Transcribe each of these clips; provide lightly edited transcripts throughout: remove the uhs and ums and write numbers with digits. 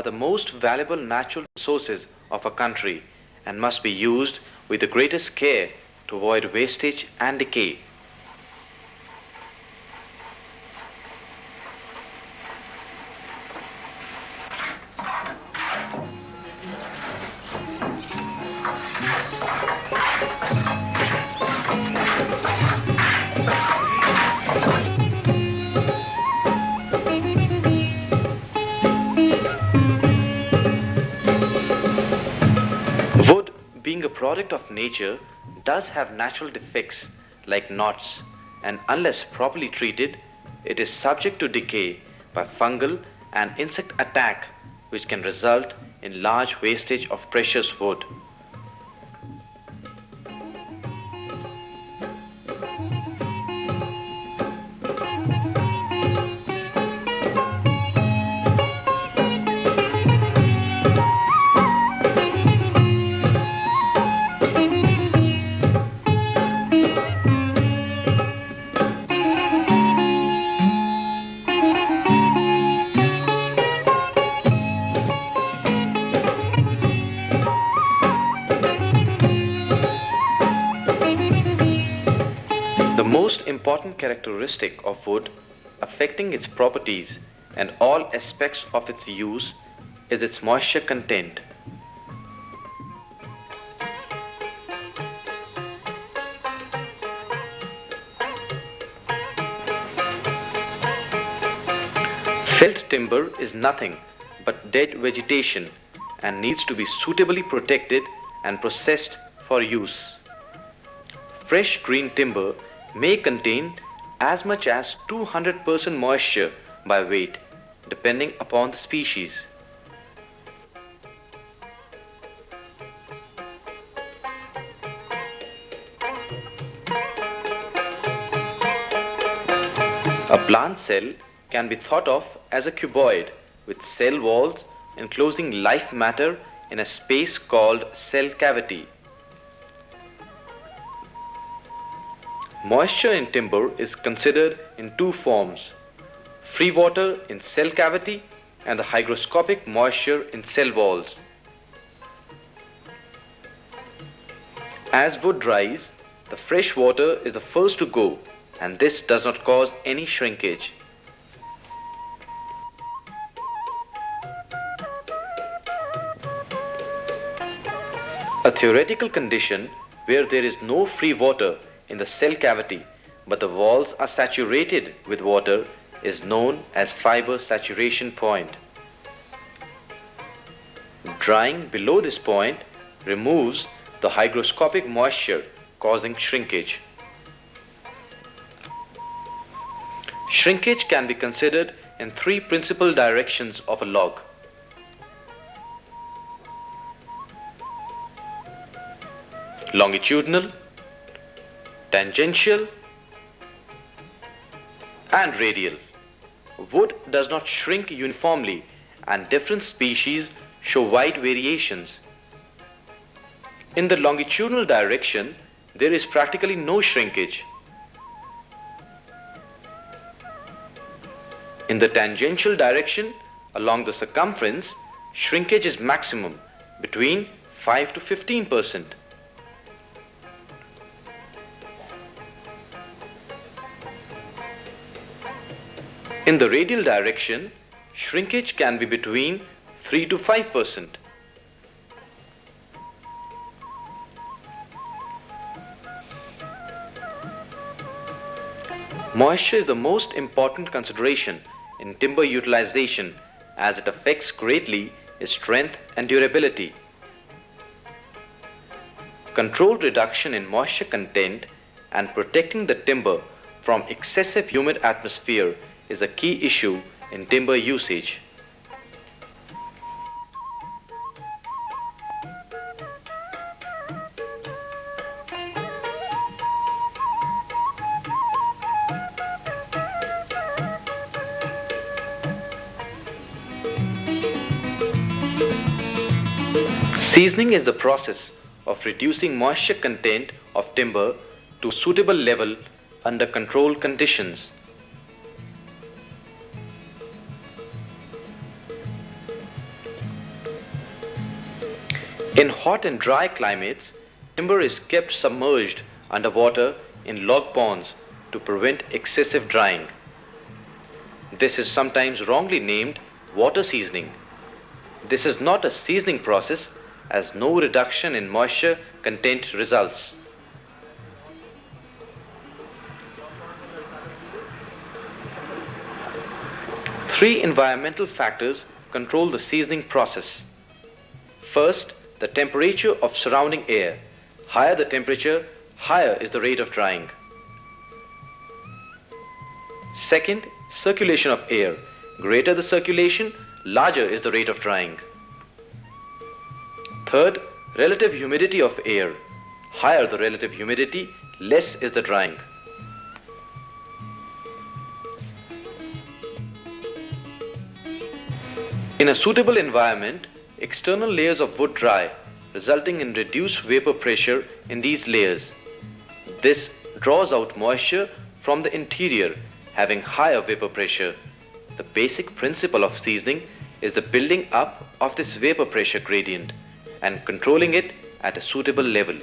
are the most valuable natural resources of a country and must be used with the greatest care to avoid wastage and decay. Wood, being a product of nature, does have natural defects like knots, and unless properly treated, it is subject to decay by fungal and insect attack, which can result in large wastage of precious wood. The most important characteristic of wood affecting its properties and all aspects of its use is its moisture content. Felled timber is nothing but dead vegetation and needs to be suitably protected and processed for use. Fresh green timber may contain as much as 200% moisture by weight, depending upon the species. A plant cell can be thought of as a cuboid with cell walls enclosing life matter in a space called cell cavity. Moisture in timber is considered in two forms: free water in cell cavity and the hygroscopic moisture in cell walls. As wood dries, the fresh water is the first to go, and this does not cause any shrinkage. A theoretical condition where there is no free water in the cell cavity but the walls are saturated with water is known as fiber saturation point. Drying below this point removes the hygroscopic moisture, causing shrinkage. Shrinkage can be considered in three principal directions of a log: longitudinal, tangential, and radial. Wood does not shrink uniformly, and different species show wide variations. In the longitudinal direction, there is practically no shrinkage. In the tangential direction, along the circumference, shrinkage is maximum, between 5 to 15%. In the radial direction, shrinkage can be between 3 to 5%. Moisture is the most important consideration in timber utilization as it affects greatly its strength and durability. Controlled reduction in moisture content and protecting the timber from excessive humid atmosphere is a key issue in timber usage. Seasoning is the process of reducing moisture content of timber to a suitable level under controlled conditions. In hot and dry climates, timber is kept submerged underwater in log ponds to prevent excessive drying. This is sometimes wrongly named water seasoning. This is not a seasoning process as no reduction in moisture content results. Three environmental factors control the seasoning process. First, the temperature of surrounding air. Higher the temperature, higher is the rate of drying. Second, circulation of air. Greater the circulation, larger is the rate of drying. Third, relative humidity of air. Higher the relative humidity, less is the drying. In a suitable environment, external layers of wood dry, resulting in reduced vapor pressure in these layers. This draws out moisture from the interior, having higher vapor pressure. The basic principle of seasoning is the building up of this vapor pressure gradient and controlling it at a suitable level.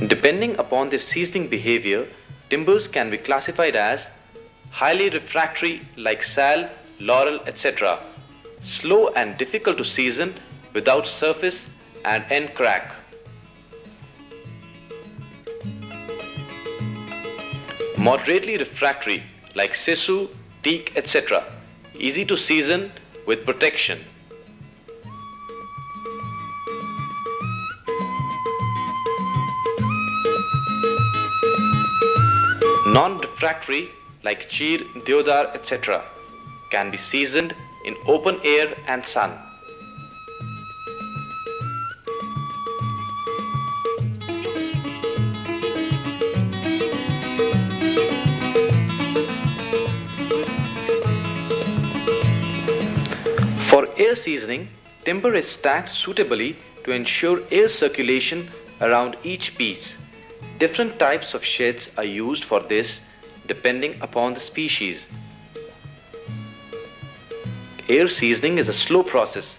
Depending upon their seasoning behavior, timbers can be classified as highly refractory like sal, laurel, etc., slow and difficult to season without surface and end crack. Moderately refractory like sissu, teak, etc., easy to season with protection. Non-refractory like cheer, deodar, etc. can be seasoned in open air and sun. For air seasoning, timber is stacked suitably to ensure air circulation around each piece. Different types of sheds are used for this depending upon the species. Air seasoning is a slow process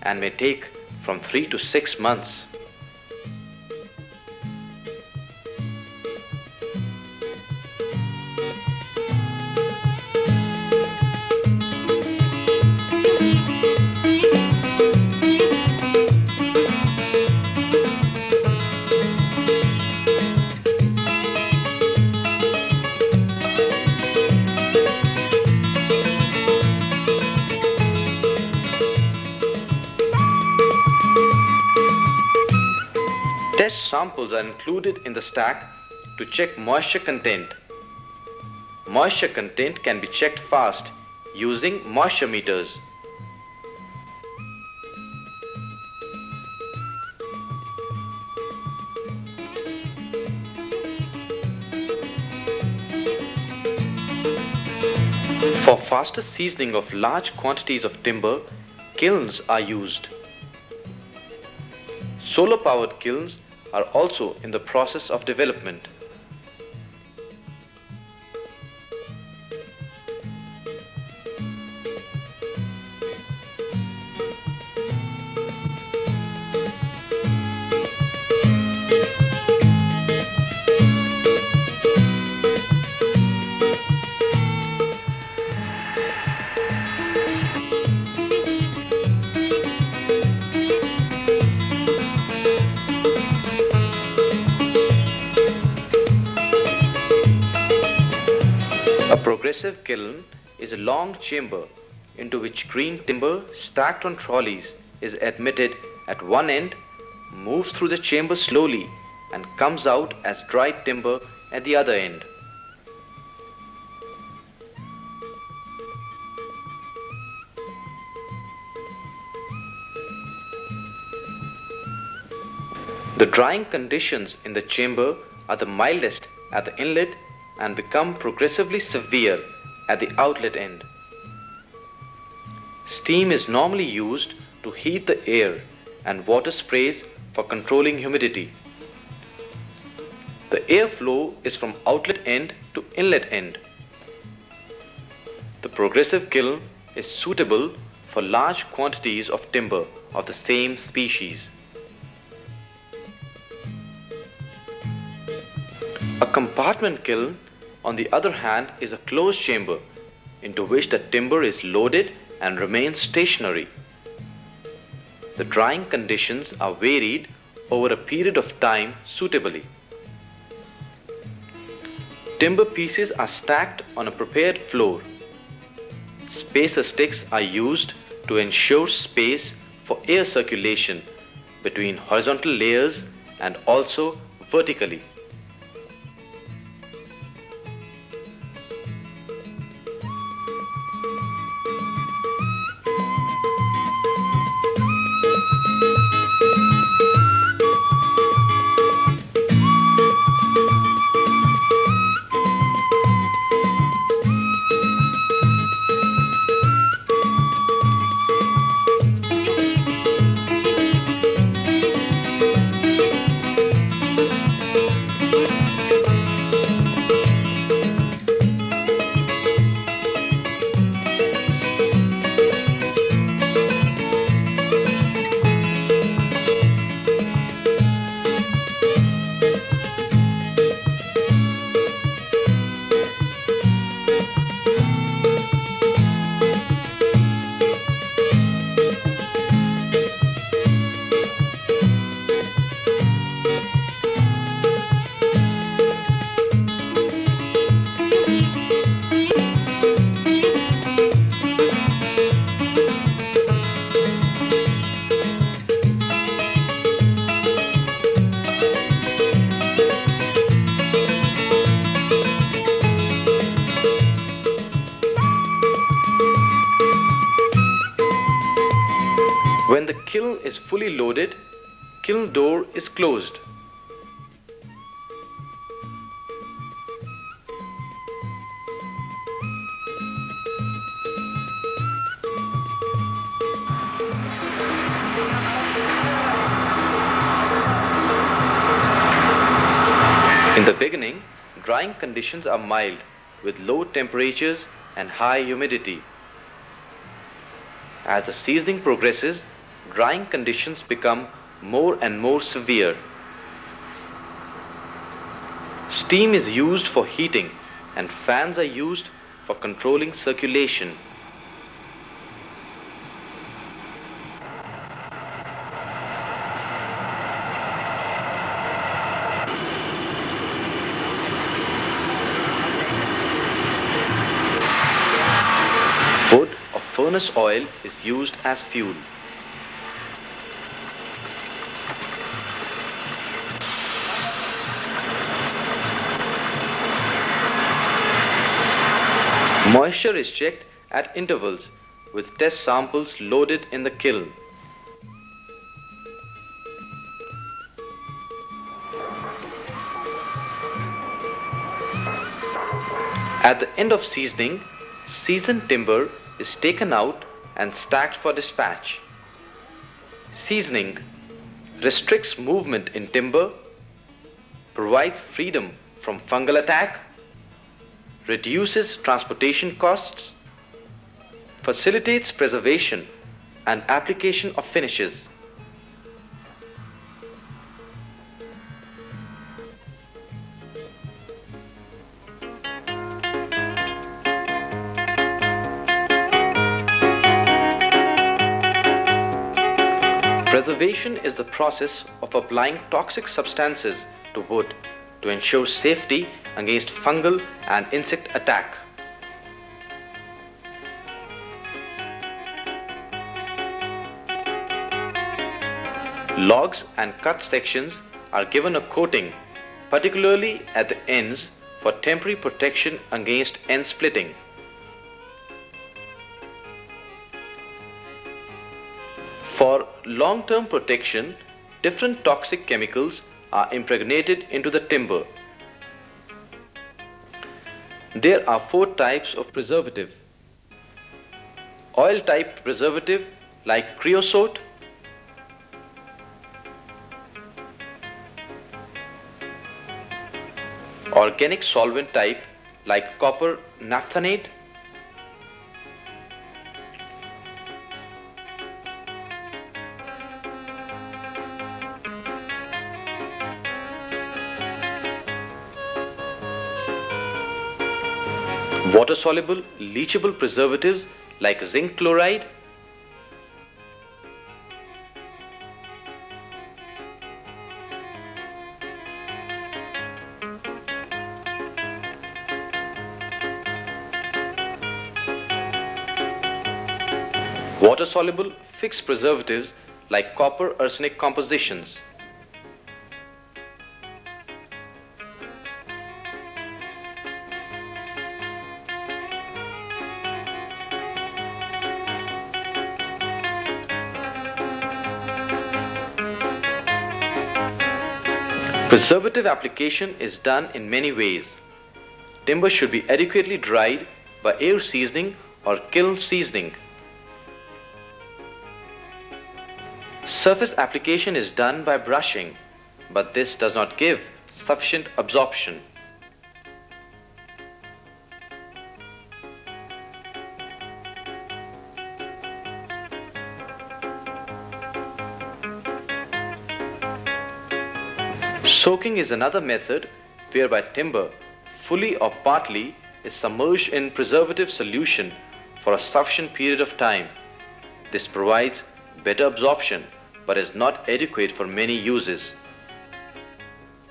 and may take from 3 to 6 months. Test samples are included in the stack to check moisture content. Moisture content can be checked fast using moisture meters. For faster seasoning of large quantities of timber, kilns are used. Solar-powered kilns are also in the process of development. A progressive kiln is a long chamber into which green timber stacked on trolleys is admitted at one end, moves through the chamber slowly and comes out as dried timber at the other end. The drying conditions in the chamber are the mildest at the inlet and become progressively severe at the outlet end. Steam is normally used to heat the air and water sprays for controlling humidity. The airflow is from outlet end to inlet end. The progressive kiln is suitable for large quantities of timber of the same species. A compartment kiln, on the other hand, is a closed chamber into which the timber is loaded and remains stationary. The drying conditions are varied over a period of time suitably. Timber pieces are stacked on a prepared floor. Spacer sticks are used to ensure space for air circulation between horizontal layers and also vertically. When the kiln is fully loaded, kiln door is closed. In the beginning, drying conditions are mild with low temperatures and high humidity. As the seasoning progresses, drying conditions become more and more severe. Steam is used for heating and fans are used for controlling circulation. Wood or furnace oil is used as fuel. Moisture is checked at intervals with test samples loaded in the kiln. At the end of seasoning, seasoned timber is taken out and stacked for dispatch. Seasoning restricts movement in timber, provides freedom from fungal attack, reduces transportation costs, facilitates preservation and application of finishes. Preservation is the process of applying toxic substances to wood to ensure safety against fungal and insect attack. Logs and cut sections are given a coating, particularly at the ends, for temporary protection against end splitting. For long-term protection, different toxic chemicals are impregnated into the timber. There are 4 types of preservative. Oil type preservative like creosote, organic solvent type like copper naphthenate, Water-soluble, leachable preservatives like zinc chloride, water-soluble fixed preservatives like copper arsenic compositions, preservative application is done in many ways. Timber should be adequately dried by air seasoning or kiln seasoning. Surface application is done by brushing, but this does not give sufficient absorption. Soaking is another method whereby timber, fully or partly, is submerged in preservative solution for a sufficient period of time. This provides better absorption but is not adequate for many uses.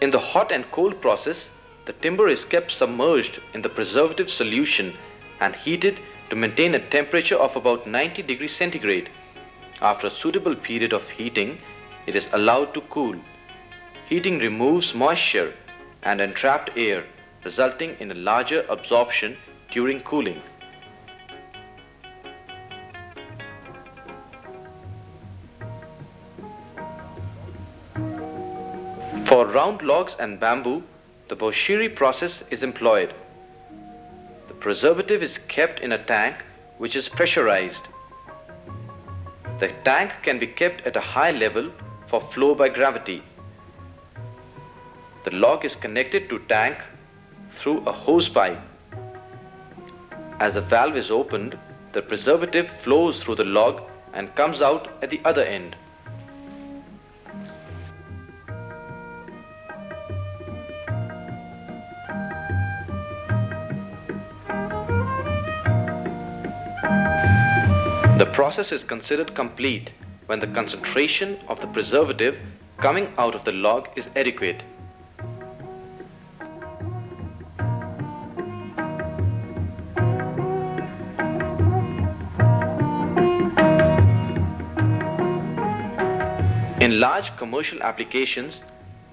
In the hot and cold process, the timber is kept submerged in the preservative solution and heated to maintain a temperature of about 90 degrees centigrade. After a suitable period of heating, it is allowed to cool. Heating removes moisture and entrapped air, resulting in a larger absorption during cooling. For round logs and bamboo, the Bashira process is employed. The preservative is kept in a tank which is pressurized. The tank can be kept at a high level for flow by gravity. The log is connected to tank through a hose pipe. As the valve is opened, the preservative flows through the log and comes out at the other end. The process is considered complete when the concentration of the preservative coming out of the log is adequate. In large commercial applications,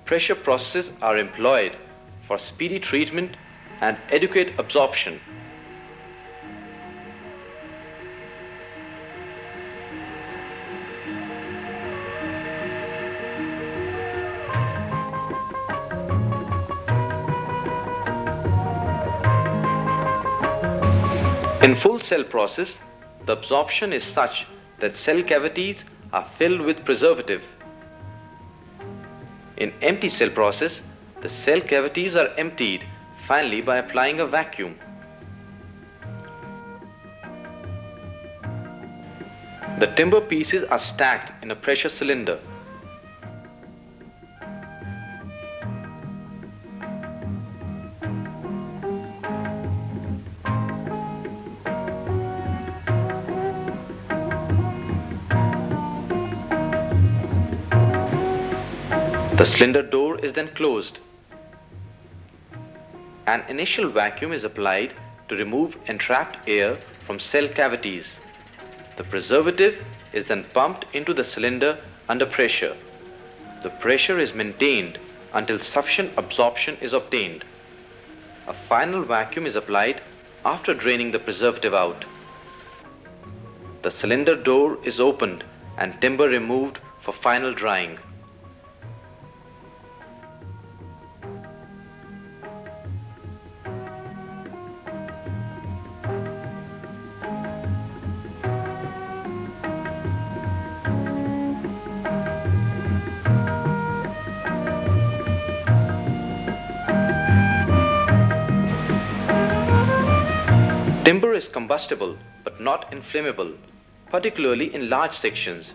pressure processes are employed for speedy treatment and adequate absorption. In full cell process, the absorption is such that cell cavities are filled with preservative. In empty cell process, the cell cavities are emptied finally by applying a vacuum. The timber pieces are stacked in a pressure cylinder. The cylinder door is then closed. An initial vacuum is applied to remove entrapped air from cell cavities. The preservative is then pumped into the cylinder under pressure. The pressure is maintained until sufficient absorption is obtained. A final vacuum is applied after draining the preservative out. The cylinder door is opened and timber removed for final drying. Timber is combustible but not inflammable, particularly in large sections.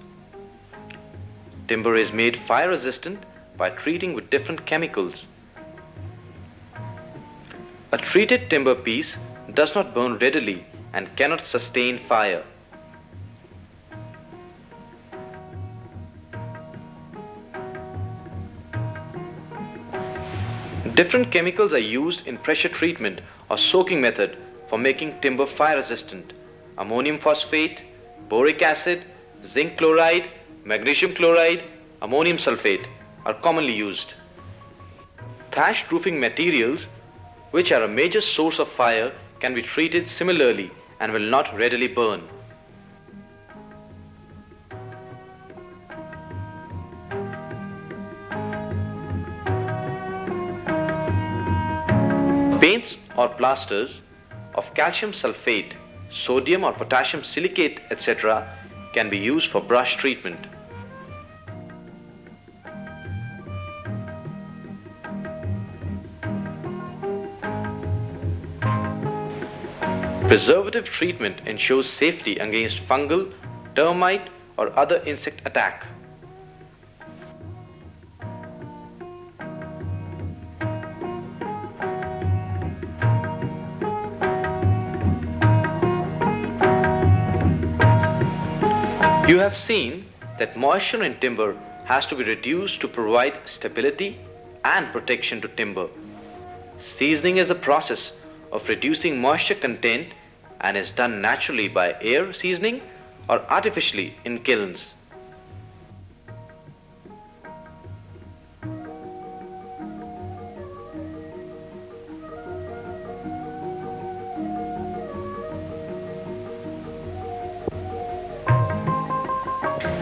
Timber is made fire resistant by treating with different chemicals. A treated timber piece does not burn readily and cannot sustain fire. Different chemicals are used in pressure treatment or soaking method for making timber fire resistant. Ammonium phosphate, boric acid, zinc chloride, magnesium chloride, ammonium sulfate are commonly used. Thatched roofing materials, which are a major source of fire, can be treated similarly and will not readily burn. Paints or plasters of calcium sulfate, sodium or potassium silicate, etc. can be used for brush treatment. Preservative treatment ensures safety against fungal, termite or other insect attack. You have seen that moisture in timber has to be reduced to provide stability and protection to timber. Seasoning is a process of reducing moisture content and is done naturally by air seasoning or artificially in kilns.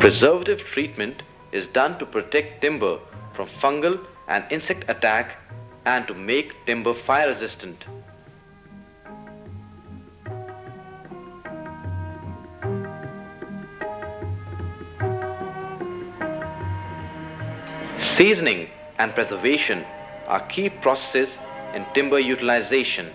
Preservative treatment is done to protect timber from fungal and insect attack and to make timber fire resistant. Seasoning and preservation are key processes in timber utilization.